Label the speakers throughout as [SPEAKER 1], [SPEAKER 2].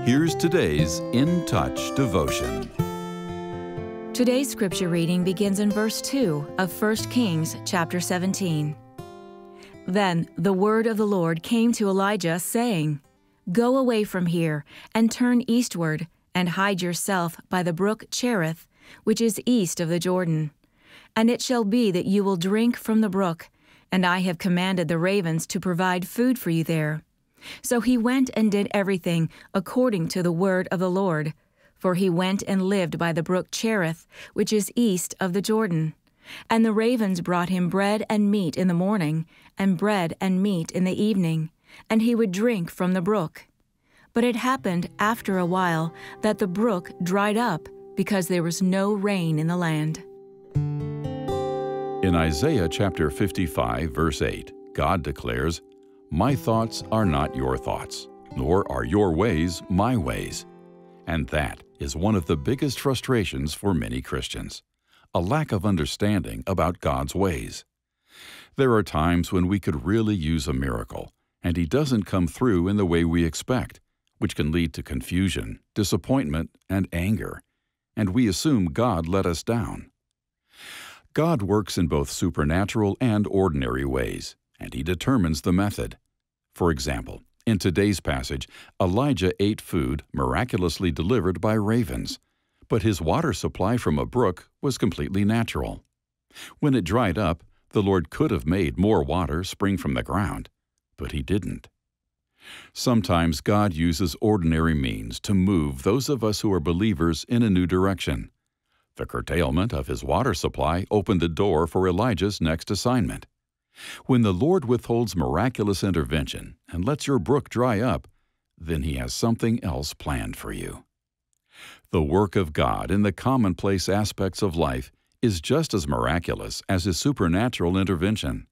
[SPEAKER 1] Here's today's In Touch devotion.
[SPEAKER 2] Today's scripture reading begins in verse 2 of 1 Kings chapter 17. Then the word of the Lord came to Elijah, saying, "Go away from here, and turn eastward, and hide yourself by the brook Cherith, which is east of the Jordan. And it shall be that you will drink from the brook, and I have commanded the ravens to provide food for you there." So he went and did everything according to the word of the Lord, for he went and lived by the brook Cherith, which is east of the Jordan. And the ravens brought him bread and meat in the morning, and bread and meat in the evening, and he would drink from the brook. But it happened after a while that the brook dried up, because there was no rain in the land.
[SPEAKER 1] In Isaiah chapter 55, verse 8, God declares, "My thoughts are not your thoughts, nor are your ways my ways." And that is one of the biggest frustrations for many Christians, a lack of understanding about God's ways. There are times when we could really use a miracle, and He doesn't come through in the way we expect, which can lead to confusion, disappointment, and anger, and we assume God let us down. God works in both supernatural and ordinary ways, and He determines the method. For example, in today's passage, Elijah ate food miraculously delivered by ravens, but his water supply from a brook was completely natural. When it dried up, the Lord could have made more water spring from the ground, but He didn't. Sometimes God uses ordinary means to move those of us who are believers in a new direction. The curtailment of his water supply opened the door for Elijah's next assignment. When the Lord withholds miraculous intervention and lets your brook dry up, then He has something else planned for you. The work of God in the commonplace aspects of life is just as miraculous as His supernatural intervention.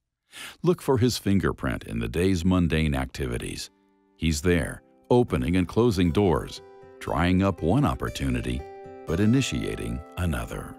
[SPEAKER 1] Look for His fingerprint in the day's mundane activities. He's there, opening and closing doors, drying up one opportunity, but initiating another.